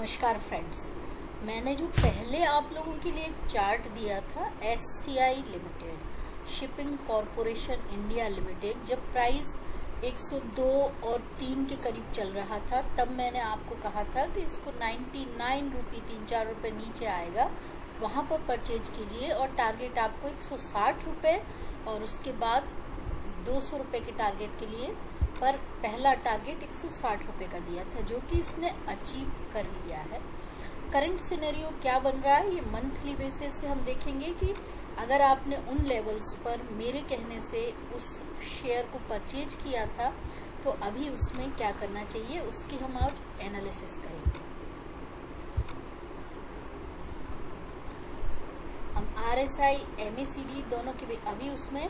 नमस्कार फ्रेंड्स। मैंने जो पहले आप लोगों के लिए एक चार्ट दिया था SCI limited, shipping corporation India limited, जब प्राइस 102 और 3 के करीब चल रहा था, तब मैंने आपको कहा था कि इसको 99 रुपये 3-4 रुपये नीचे आएगा, वहाँ पर परचेज कीजिए और टारगेट आपको 160 रुपये और उसके बाद 200 रुपये के टारगेट के लिए, पर पहला टारगेट 160 रुपये का दिया था, जो कि इसने अचीव कर लिया है। करंट सिनेरियो क्या बन रहा है ये मंथली बेसिस से हम देखेंगे कि अगर आपने उन लेवल्स पर मेरे कहने से उस शेयर को परचेज किया था तो अभी उसमें क्या करना चाहिए, उसकी हम आज एनालिसिस करेंगे। हम RSI MACD दोनों के अभी उसमें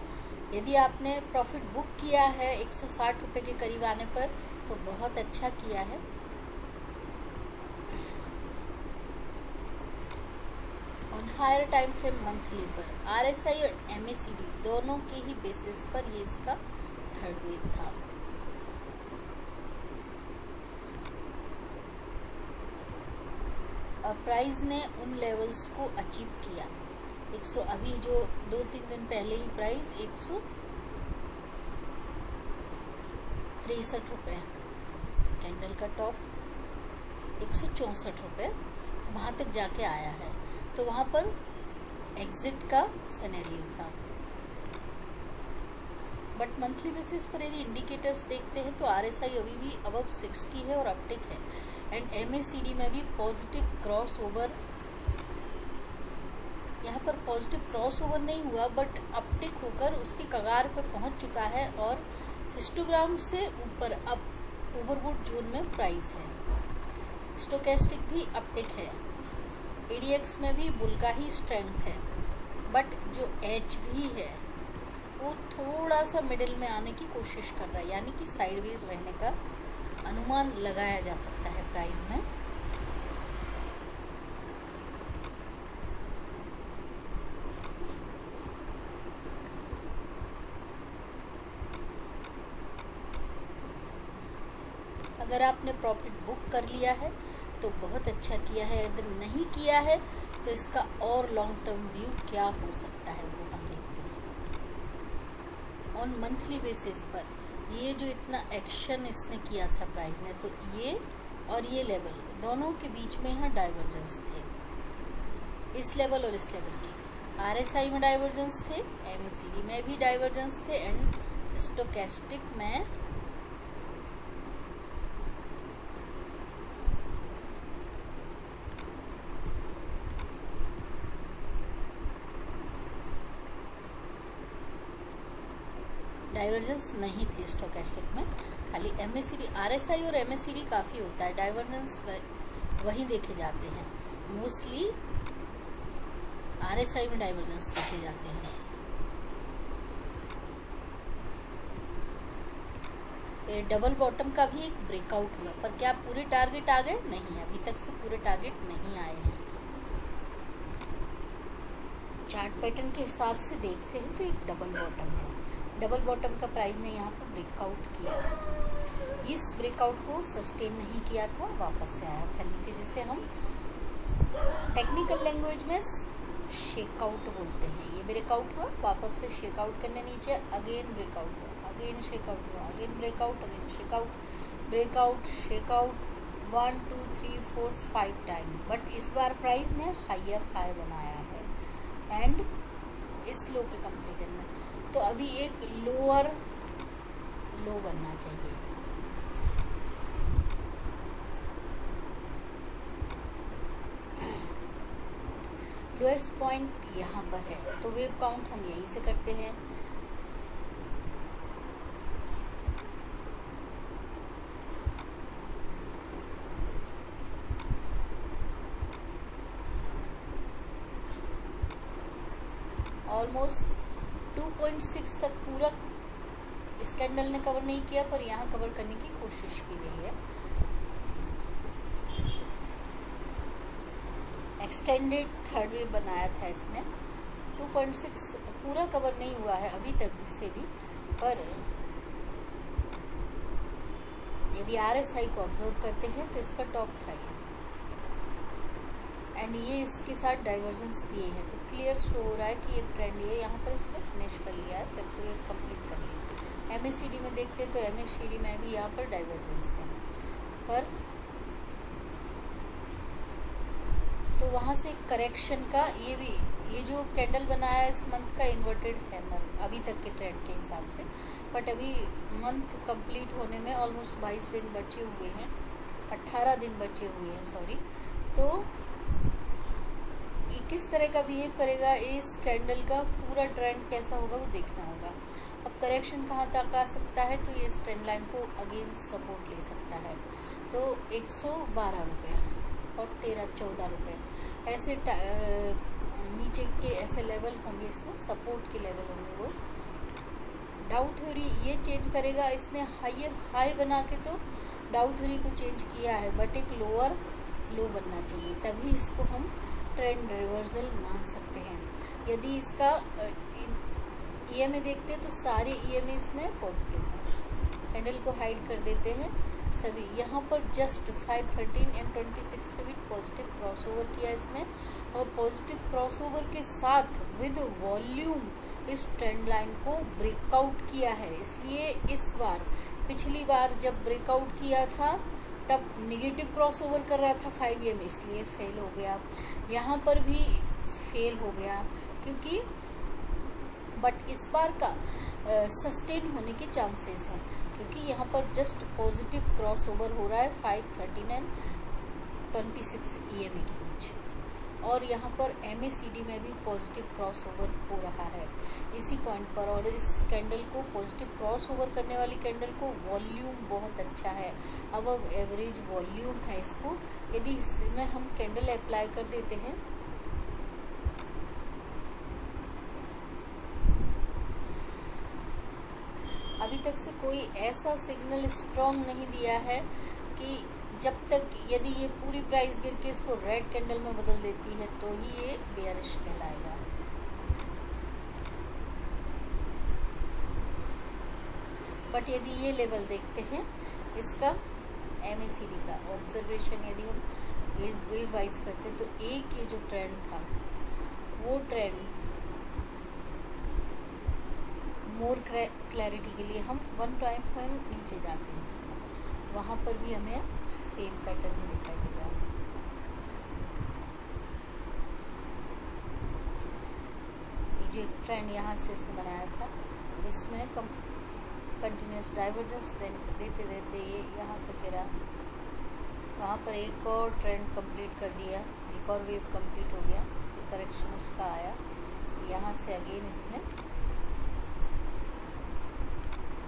यदि आपने प्रॉफिट बुक किया है 160 रुपये के करीब आने पर तो बहुत अच्छा किया है। On higher time frame monthly पर RSI और MACD दोनों के ही बेसिस पर ये इसका थर्ड वेव था। और प्राइस ने उन लेवल्स को अचीव किया। 100 अभी जो 2-3 दिन पहले ही प्राइस 163 रुपये, स्कैंडल का टॉप 164 रुपये वहाँ तक जाके आया है, तो वहाँ पर एग्जिट का सिनेरियो था। बट मंथली बेसिस पर यदि इंडिकेटर्स देखते हैं तो RSI अभी भी अबव 60 है और अपटिक है, एंड MACD में भी पॉजिटिव क्रॉस ओवर, यहाँ पर पॉजिटिव क्रॉस ओवर नहीं हुआ बट अपटिक होकर उसकी कगार पर पहुंच चुका है और हिस्टोग्राम से ऊपर अब ओवरबोट जोन में प्राइस है। स्टोकेस्टिक भी अपटिक है, ADX में भी बुल का ही स्ट्रेंथ है, बट जो HV है वो थोड़ा सा मिडिल में आने की कोशिश कर रहा है, यानी कि साइडवेज रहने का अनुमान लगाया जा सकता है प्राइस में। अगर आपने प्रॉफिट बुक कर लिया है तो बहुत अच्छा किया है, अगर नहीं किया है तो इसका और लॉन्ग टर्म व्यू क्या हो सकता है वो हम देखते हैं। ऑन मंथली बेसिस पर ये जो इतना एक्शन इसने किया था प्राइस ने, तो ये और ये लेवल दोनों के बीच में यहाँ डाइवर्जेंस थे, इस लेवल और इस लेवल के। RSI में डाइवर्जेंस थे, MACD में भी डाइवर्जेंस थे, एंड स्टोकेस्टिक में डाइवर्जेंस नहीं थी। स्टोकेस्टिक में खाली MACD, RSI और MACD काफ़ी होता है, डाइवर्जेंस वही देखे जाते हैं मोस्टली। RSI में डाइवर्जेंस देखे जाते हैं। ये डबल बॉटम का भी एक ब्रेकआउट हुआ, पर क्या पूरे टारगेट आ गए? नहीं, अभी तक से पूरे टारगेट नहीं आए हैं। चार्ट पैटर्न के हिसाब से देखते हैं तो एक डबल बॉटम है, डबल बॉटम का प्राइस ने यहाँ पर ब्रेकआउट किया है। इस ब्रेकआउट को सस्टेन नहीं किया था, वापस से आया था नीचे, जिसे हम टेक्निकल लैंग्वेज में शेकआउट बोलते हैं। ये ब्रेकआउट हुआ, वापस से शेकआउट करने नीचे, अगेन ब्रेकआउट हुआ, अगेन शेकआउट हुआ, again breakout, again shakeout, breakout, shakeout 1 2 3 4 5 time. But इस बार प्राइस ने हायर हाई बनाया है, एंड इस लो के कंपेरिजन में तो अभी एक लोअर लो बनना चाहिए। लोएस्ट पॉइंट यहाँ पर है, तो वेव काउंट हम यहीं से करते हैं। ऑलमोस्ट 2.6 तक पूरा स्कैंडल ने कवर नहीं किया, पर यहाँ कवर करने की कोशिश की गई है। एक्सटेंडेड थर्ड वेव बनाया था इसने, 2.6 पूरा कवर नहीं हुआ है अभी तक से भी, पर यदि RSI को ऑब्जर्व करते हैं तो इसका टॉप था ये। एंड ये इसके साथ डाइवर्जेंस दिए हैं, तो क्लियर शो हो रहा है कि ये ट्रेंड ये यहाँ पर इसने फिनिश कर लिया है, 5th वेव कंप्लीट कर लिया। MACD में देखते हैं तो MACD में भी यहाँ पर डाइवर्जेंस है, पर तो वहाँ से करेक्शन का ये जो कैंडल बनाया इस मंथ का इन्वर्टेड हैमर अभी तक के ट्रेंड के हिसाब से, बट अभी मंथ कंप्लीट होने में ऑलमोस्ट 22 दिन बचे हुए हैं, 18 दिन बचे हुए हैं सॉरी। तो ये किस तरह का बिहेव करेगा, इस कैंडल का पूरा ट्रेंड कैसा होगा वो देखना होगा। अब करेक्शन कहाँ तक आ सकता है, तो ये इस ट्रेंड लाइन को अगेन सपोर्ट ले सकता है, तो 112 रुपये और 13-14 रुपये ऐसे नीचे के ऐसे लेवल होंगे, इसमें सपोर्ट के लेवल होंगे। वो डाउ थ्योरी ये चेंज करेगा, इसने हायर हाई बना के तो डाउ थ्योरी को चेंज किया है, बट एक लोअर लो बनना चाहिए, तभी इसको हम ट्रेंड रिवर्सल मान सकते हैं। यदि इसका EMA देखते हैं तो सारे EMA इसमें पॉजिटिव हैं, कैंडल को हाइड कर देते हैं सभी। यहाँ पर जस्ट 513 एंड 26 के बीच पॉजिटिव क्रॉसओवर किया इसने, और पॉजिटिव क्रॉसओवर के साथ विद वॉल्यूम इस ट्रेंड लाइन को ब्रेकआउट किया है। इसलिए इस बार, पिछली बार जब ब्रेकआउट किया था तब निगेटिव क्रॉसओवर कर रहा था 5 EMA, इसलिए फेल हो गया। यहाँ पर भी फेल हो गया क्योंकि, बट इस बार का सस्टेन होने के चांसेस हैं, क्योंकि यहाँ पर जस्ट पॉजिटिव क्रॉसओवर हो रहा है 513 एंड 26 EMA के बीच, और यहाँ पर MACD में भी पॉजिटिव क्रॉसओवर हो रहा है इसी पॉइंट पर। और इस कैंडल को, पॉजिटिव क्रॉसओवर करने वाली कैंडल को वॉल्यूम बहुत अच्छा है, अब एवरेज वॉल्यूम है इसको। यदि इसमें हम कैंडल अप्लाई कर देते हैं, अभी तक से कोई ऐसा सिग्नल स्ट्रॉन्ग नहीं दिया है कि जब तक, यदि ये पूरी प्राइस गिर के इसको रेड कैंडल में बदल देती है तो ही ये बेयरिश कहलाएगा। बट यदि ये लेवल देखते हैं इसका MACD का ऑब्जर्वेशन, यदि हम वेव वाइज करते हैं, तो एक ये जो ट्रेंड था वो ट्रेंड मोर क्लैरिटी के लिए हम 1 पॉइंट नीचे जाते हैं इसमें, वहाँ पर भी हमें सेम पैटर्न ही दिखाई देगा। ये जो ट्रेंड यहाँ से इसने बनाया था, इसमें कंटिन्यूस डाइवर्जेंस देते देते ये यहाँ तक गिरा, वहाँ पर एक और ट्रेंड कंप्लीट कर दिया, एक और वेव कंप्लीट हो गया, करेक्शन उसका आया, यहाँ से अगेन इसने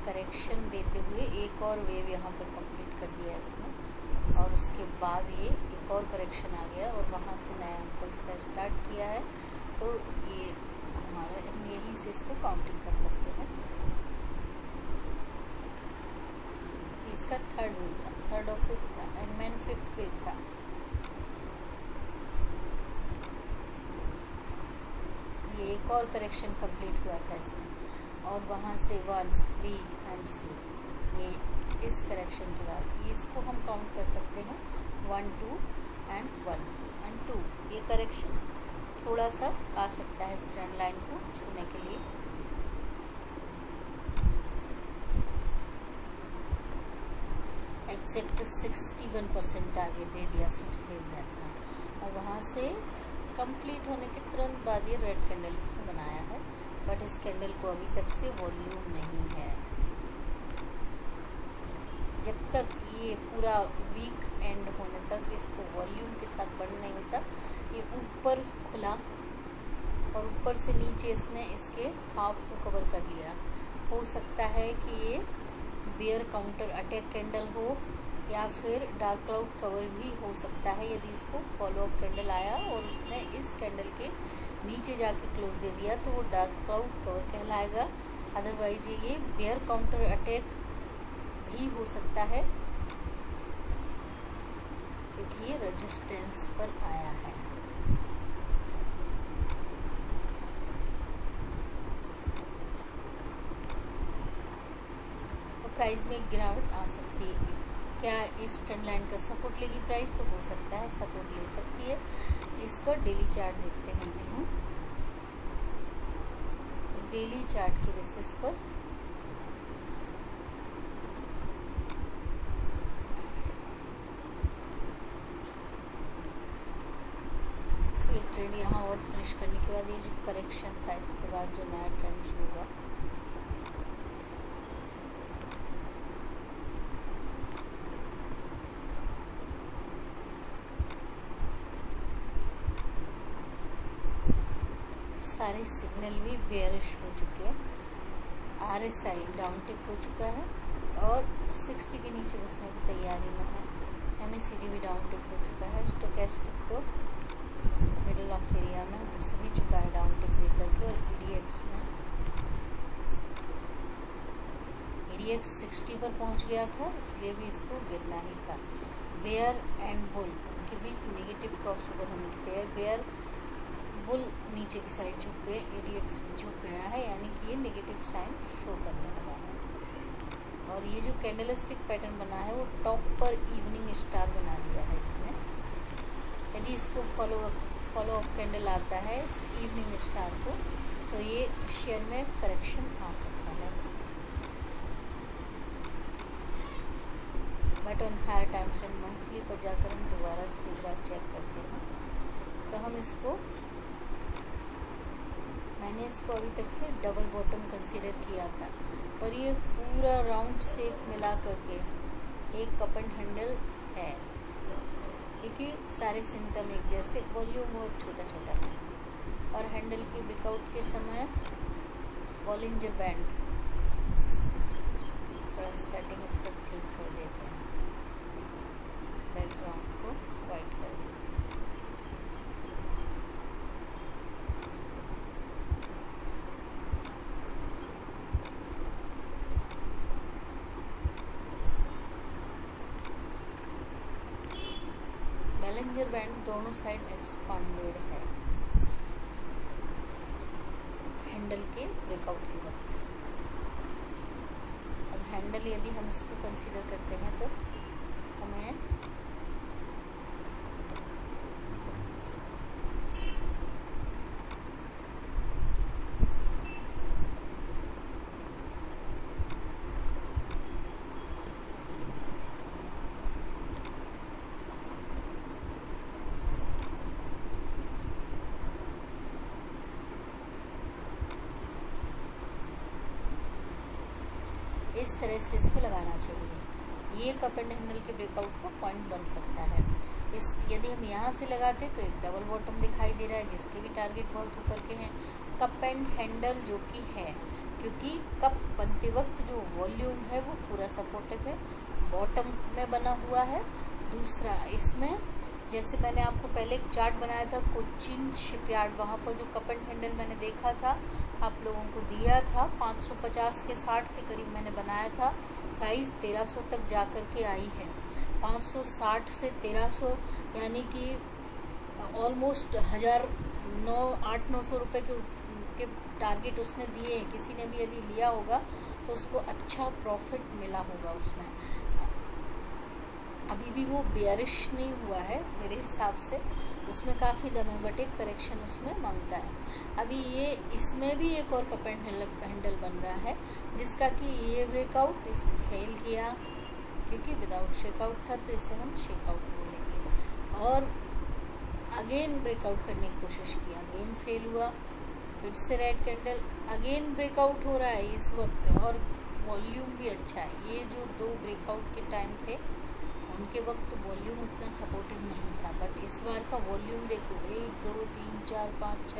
करेक्शन देते हुए एक और वेव यहाँ पर कंप्लीट कर दिया इसने, और उसके बाद ये एक और करेक्शन आ गया और वहाँ से नया इम्पल्स का स्टार्ट किया है। तो ये हमारा, हम यहीं से इसको काउंटिंग कर सकते हैं। इसका थर्ड वेव था, थर्ड और फिफ्थ था, एंड मैन 5th वेव था। ये एक और करेक्शन कंप्लीट हुआ था इसमें, और वहाँ से 1, B एंड C, ये इस करेक्शन के बाद इसको हम काउंट कर सकते हैं 1, 2 एंड 1 एंड 2। ये करेक्शन थोड़ा सा आ सकता है इस ट्रेंड लाइन को छूने के लिए। एग्जैक्ट 61% टारगेट दे दिया 5th वेव ने अपना, और वहाँ से कंप्लीट होने के तुरंत बाद ये रेड कैंडल इसने बनाया है, बट इस कैंडल को अभी तक से वॉल्यूम नहीं है। जब तक ये पूरा वीक एंड होने तक इसको वॉल्यूम के साथ बढ़ नहीं होता, ये ऊपर खुला और ऊपर से नीचे इसने इसके हाफ को कवर कर लिया। हो सकता है कि ये बेयर काउंटर अटैक कैंडल हो, या फिर डार्क क्लाउड कवर भी हो सकता है। यदि इसको फॉलो अप कैंडल आया और उसने इस कैंडल के नीचे जाके क्लोज दे दिया तो वो डार्क क्लाउड कवर कहलाएगा। अदरवाइज ये बेयर काउंटर अटैक भी हो सकता है, क्योंकि ये रेजिस्टेंस पर आया है। तो प्राइस में गिरावट आ सकती है, क्या इस ट्रेंड लाइन का सपोर्ट लेगी प्राइस, तो हो सकता है सपोर्ट ले सकती है। इसको डेली चार्ट देखते हैं यदि हम, तो डेली चार्ट के बेसिस पर एक ट्रेंड यहाँ और फिनिश करने के बाद ये जो करेक्शन था, इसके बाद जो नया ट्रेंड शुरू हुआ, सारे सिग्नल भी बेयरिश हो चुके हैं। RSI डाउन टिक हो चुका है और 60 के नीचे घुसने की तैयारी में है। MACD भी डाउन टिक हो चुका है। स्टोकेस्टिक तो मिडल ऑफ एरिया में घुस भी चुका है डाउन टिक देकर के, और EDX में EDX 60 पर पहुंच गया था, इसलिए भी इसको गिरना ही था। बेयर एंड बुल उनके बीच नेगेटिव क्रॉसओवर होने की तैयारी। बेयर बुल नीचे की साइड झुक गए, EDX भी झुक गया है, यानी कि ये नेगेटिव साइन शो करने लगा है। और ये जो कैंडलस्टिक पैटर्न बना है वो टॉप पर इवनिंग स्टार बना दिया है इसने। यदि इसको फॉलो अप कैंडल आता है इस इवनिंग स्टार को, तो ये शेयर में करेक्शन आ सकता है। But on higher time frame monthly पर जाकर हम दोबारा इसको एक बार चेक करते हैं, तो हम इसको, मैंने इसको अभी तक से डबल बॉटम कंसीडर किया था, और ये पूरा राउंड शेप मिला करके एक कप एंड हैंडल है, क्योंकि सारे सिम्टम एक जैसे, वॉल्यूम और छोटा छोटा है। और हैंडल के ब्रेकआउट के समय बॉलिंजर बैंड, थोड़ा सेटिंग इसको ठीक कर देते हैं, बैकग्राउंड को वाइट कर देते हैं। बैलेंजर बैंड दोनों साइड एक्सपांडेड है हैंडल के ब्रेकआउट के वक्त। अब हैंडल यदि हम इसको कंसीडर करते हैं तो हमें इस तरह से इसको लगाना चाहिए। ये कप एंड हैंडल के ब्रेकआउट का पॉइंट बन सकता है। इस यदि हम यहाँ से लगाते तो एक डबल बॉटम दिखाई दे रहा है, जिसके भी टारगेट बहुत ऊपर के हैं। कप एंड हैंडल जो कि है, क्योंकि कप बनते वक्त जो वॉल्यूम है वो पूरा सपोर्टिव है, बॉटम में बना हुआ है। दूसरा, इसमें जैसे मैंने आपको पहले एक चार्ट बनाया था कोचिन शिपयार्ड, वहाँ पर जो कप एंड हैंडल मैंने देखा था, आप लोगों को दिया था 550 के 60 के करीब मैंने बनाया था। प्राइस 1300 तक जाकर के आई है। 560 से 1300 यानी कि ऑलमोस्ट 800-900 रुपये के टारगेट उसने दिए हैं। किसी ने भी यदि लिया होगा तो उसको अच्छा प्रॉफिट मिला होगा उसमें। अभी भी वो बेयरिश नहीं हुआ है मेरे हिसाब से, उसमें काफ़ी दम है, बट एक करेक्शन उसमें मांगता है। अभी ये इसमें भी एक और कप एंड हैंडल बन रहा है, जिसका कि ये ब्रेकआउट इसने फेल किया, क्योंकि विदाउट शेकआउट था, तो इसे हम शेकआउट बोलेंगे। और अगेन ब्रेकआउट करने की कोशिश की, अगेन फेल हुआ। फिर से रेड कैंडल, अगेन ब्रेकआउट हो रहा है इस वक्त, और वॉल्यूम भी अच्छा है। ये जो दो ब्रेकआउट के टाइम थे उनके वक्त वॉल्यूम उतना सपोर्टिव नहीं था, बट इस बार का वॉल्यूम देखो, 1 2 3 4 5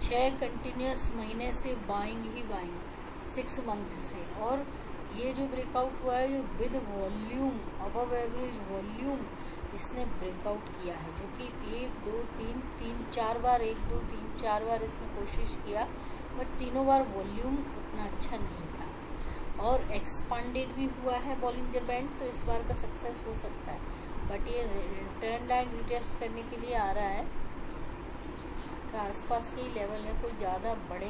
6 कंटिन्यूस महीने से बाइंग ही बाइंग, 6 मंथ से। और ये जो ब्रेकआउट हुआ है, जो with volume, above average volume इसने ब्रेकआउट किया है, जो कि 1 2 3 4 बार 1 2 3 4 बार इसने कोशिश किया, बट तीनों बार वॉल्यूम उतना अच्छा नहीं था। और एक्सपांडेड भी हुआ है बॉलिंजर बैंड, तो इस बार का सक्सेस हो सकता है, बट ये ट्रेंड लाइन रिटेस्ट करने के लिए आ रहा है। तो आसपास के ही लेवल है, कोई ज़्यादा बड़े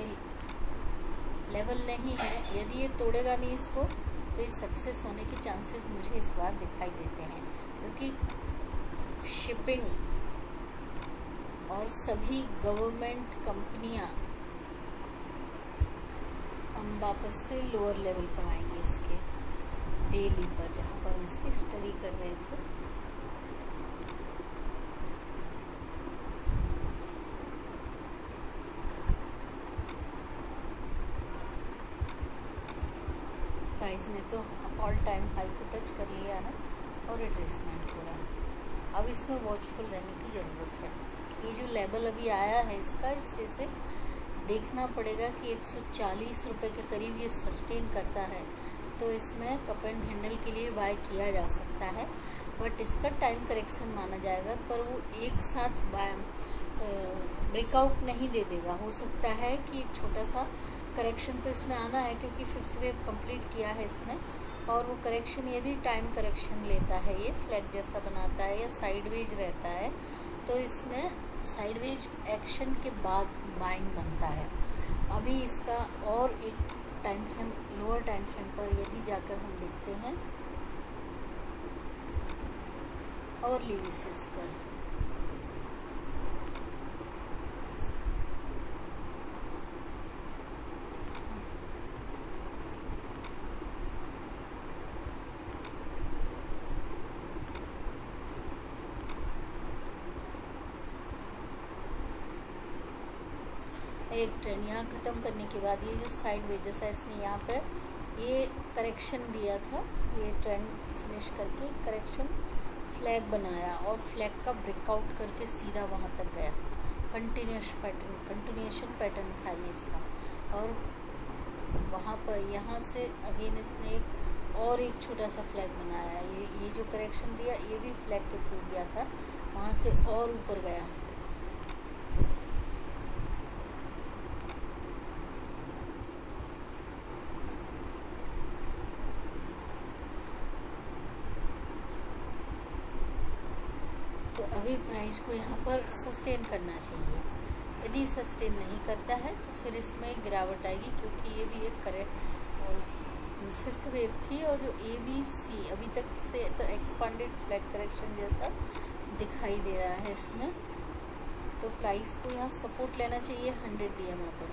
लेवल नहीं है। यदि ये तोड़ेगा नहीं इसको, तो पे सक्सेस होने के चांसेस मुझे इस बार दिखाई देते हैं, क्योंकि शिपिंग और सभी गवर्नमेंट कंपनियां हम वापस से लोअर लेवल पर आएंगे इसके डेली पर, जहाँ पर हम इसकी स्टडी कर रहे थे। प्राइस ने तो ऑल टाइम हाई को टच कर लिया है और रिट्रेसमेंट हो रहा है। अब इसमें वॉचफुल रहने की ज़रूरत है। ये जो लेवल अभी आया है इसका, इससे से देखना पड़ेगा कि 140 रुपये के करीब ये सस्टेन करता है, तो इसमें कप एंड हैंडल के लिए बाय किया जा सकता है, बट इसका टाइम करेक्शन माना जाएगा। पर वो एक साथ ब्रेकआउट नहीं दे देगा। हो सकता है कि एक छोटा सा करेक्शन तो इसमें आना है, क्योंकि फिफ्थ वेव कंप्लीट किया है इसने, और वो करेक्शन यदि टाइम करेक्शन लेता है, ये फ्लैग जैसा बनाता है या साइडवेज रहता है, तो इसमें साइडवेज एक्शन के बाद बाइंग बनता है। अभी इसका और एक time frame, lower time frame पर यदि जाकर हम देखते हैं और लीविसेस पर, एक ट्रेंड यहाँ ख़त्म करने के बाद ये जो साइड वेजेस है, इसने यहाँ पे ये करेक्शन दिया था, ये ट्रेंड फिनिश करके करेक्शन फ्लैग बनाया और फ्लैग का ब्रेकआउट करके सीधा वहाँ तक गया। कंटिन्यूएशन पैटर्न था ये इसका, और वहाँ पर यहाँ से अगेन इसने एक छोटा सा फ्लैग बनाया। ये जो करेक्शन दिया ये भी फ्लैग के थ्रू दिया था, वहाँ से और ऊपर गया। तो अभी प्राइस को यहाँ पर सस्टेन करना चाहिए। यदि सस्टेन नहीं करता है तो फिर इसमें गिरावट आएगी, क्योंकि ये भी एक फिफ्थ वेव थी, और जो ABC अभी तक से तो एक्सपांडेड फ्लैट करेक्शन जैसा दिखाई दे रहा है इसमें। तो प्राइस को यहाँ सपोर्ट लेना चाहिए 100 DMA पर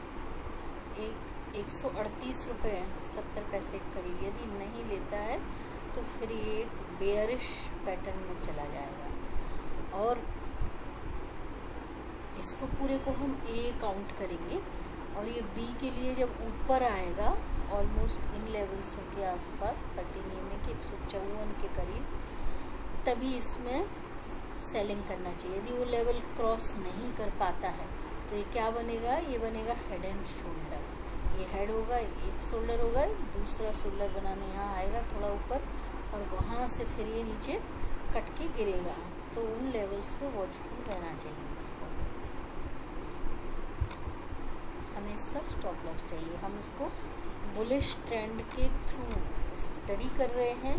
138 रुपये 70 पैसे के करीब। यदि नहीं लेता है तो फिर ये एक बेयरिश पैटर्न में चला जाएगा, और इसको पूरे को हम A काउंट करेंगे, और ये B के लिए जब ऊपर आएगा ऑलमोस्ट इन लेवल्स के आसपास 13 EMA के 154 के करीब, तभी इसमें सेलिंग करना चाहिए। यदि वो लेवल क्रॉस नहीं कर पाता है तो ये क्या बनेगा, ये बनेगा हेड एंड शोल्डर। ये हेड होगा, एक शोल्डर होगा, दूसरा शोल्डर बनाने यहाँ आएगा थोड़ा ऊपर, और वहाँ से फिर ये नीचे कट के गिरेगा। तो उन लेवल्स पे वॉचफुल रहना चाहिए इसको। हमें इसका स्टॉप लॉस चाहिए। हम इसको बुलिश ट्रेंड के थ्रू स्टडी कर रहे हैं,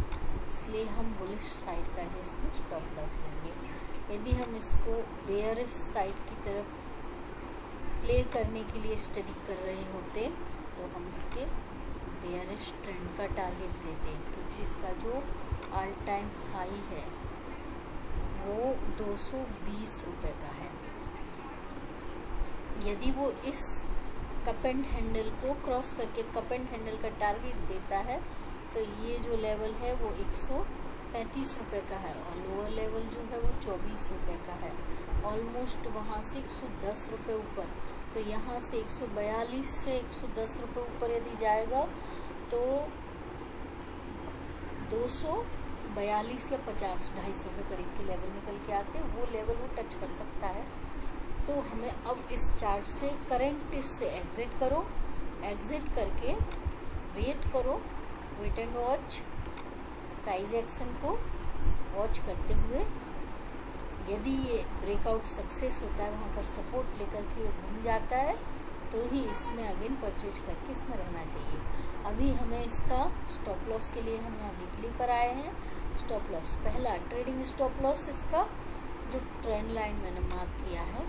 इसलिए हम बुलिश साइड का ही इसमें स्टॉप लॉस लेंगे। यदि हम इसको बेयरिश साइड की तरफ प्ले करने के लिए स्टडी कर रहे होते तो हम इसके बेयरिश ट्रेंड का टारगेट देते, क्योंकि इसका जो ऑल टाइम हाई है वो 220 रुपये का है। यदि वो इस कप एंड हैंडल को क्रॉस करके कप एंड हैंडल का टारगेट देता है तो ये जो लेवल है वो 135 रुपये का है, और लोअर लेवल जो है वो 24 रुपये का है। ऑलमोस्ट वहाँ से 110 रुपये ऊपर, तो यहाँ से 142 से 110 रुपये ऊपर यदि जाएगा तो 242 या 50, 250 के करीब के लेवल निकल के आते, वो लेवल वो टच कर सकता है। तो हमें अब इस चार्ट से करंट इससे एग्जिट करो, एग्जिट करके वेट करो, wait and watch, price action को वॉच करते हुए यदि ये ब्रेकआउट सक्सेस होता है, वहाँ पर सपोर्ट लेकर के घूम जाता है, तो ही इसमें अगेन परचेज करके इसमें रहना चाहिए। अभी हमें इसका स्टॉप लॉस के लिए हम यहाँ वीकली पर आए हैं। स्टॉप लॉस पहला ट्रेडिंग स्टॉप लॉस, इसका जो ट्रेंड लाइन मैंने मार्क किया है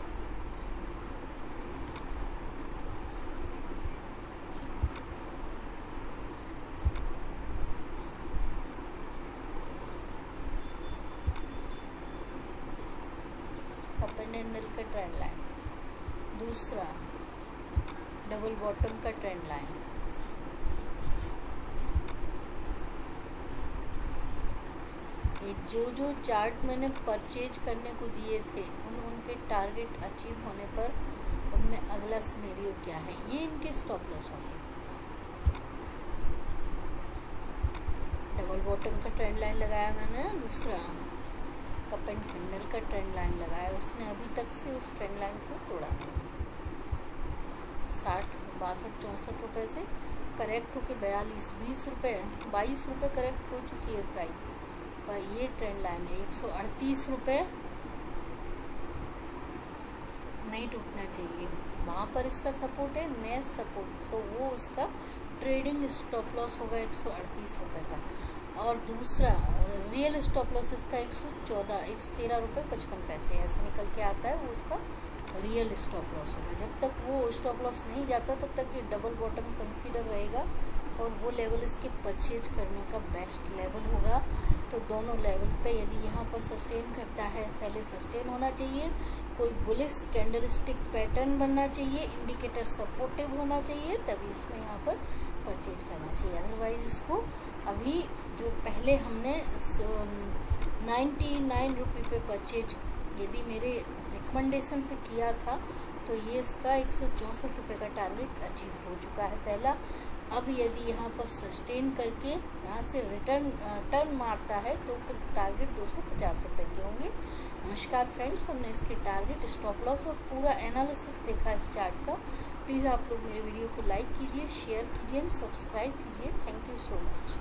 कैंडल का ट्रेंड लाइन, दूसरा डबल बॉटम का ट्रेंड लाइन, ये जो चार्ट मैंने परचेज करने को दिए थे उनके टारगेट अचीव होने पर उनमें अगला सिनेरियो क्या है, ये इनके स्टॉप लॉस होंगे। डबल बॉटम का ट्रेंड लाइन लगाया मैंने, दूसरा कप एंड कैंडल का ट्रेंड लाइन लगाया, उसने अभी तक से उस ट्रेंड लाइन को तोड़ा नहीं। 60, 62, 64 रुपये से करेक्ट होके 42, 20 रुपये, 22 रुपये करेक्ट हो चुकी है प्राइस पर ये ट्रेंड लाइन है 138 रुपये नहीं टूटना चाहिए, वहाँ पर इसका सपोर्ट है, नेक्स्ट सपोर्ट, तो वो उसका ट्रेडिंग स्टॉप लॉस होगा 138 रुपये का, और दूसरा रियल स्टॉप लॉस इसका 113 रुपये 55 पैसे ऐसे निकल के आता है, वो उसका रियल स्टॉप लॉस होगा। जब तक वो स्टॉप लॉस नहीं जाता तब तक ये डबल बॉटम कंसीडर रहेगा और वो लेवल इसके परचेज करने का बेस्ट लेवल होगा। तो दोनों लेवल पे यदि यहाँ पर सस्टेन करता है, पहले सस्टेन होना चाहिए, कोई बुलिश कैंडलस्टिक पैटर्न बनना चाहिए, इंडिकेटर सपोर्टिव होना चाहिए, तभी इसमें यहाँ पर परचेज करना चाहिए। अदरवाइज इसको अभी जो पहले हमने 99 रुपये पे परचेज यदि मेरे रिकमेंडेशन पे किया था तो ये इसका 164 रुपये का टारगेट अचीव हो चुका है पहला। अब यदि यहाँ पर सस्टेन करके यहाँ से टर्न मारता है तो फिर टारगेट 250 रुपये के होंगे। नमस्कार फ्रेंड्स, हमने इसके टारगेट, स्टॉप लॉस और पूरा एनालिसिस देखा इस चार्ट का। प्लीज़ आप लोग मेरे वीडियो को लाइक कीजिए, शेयर कीजिए एंड सब्सक्राइब कीजिए। Thank you so much.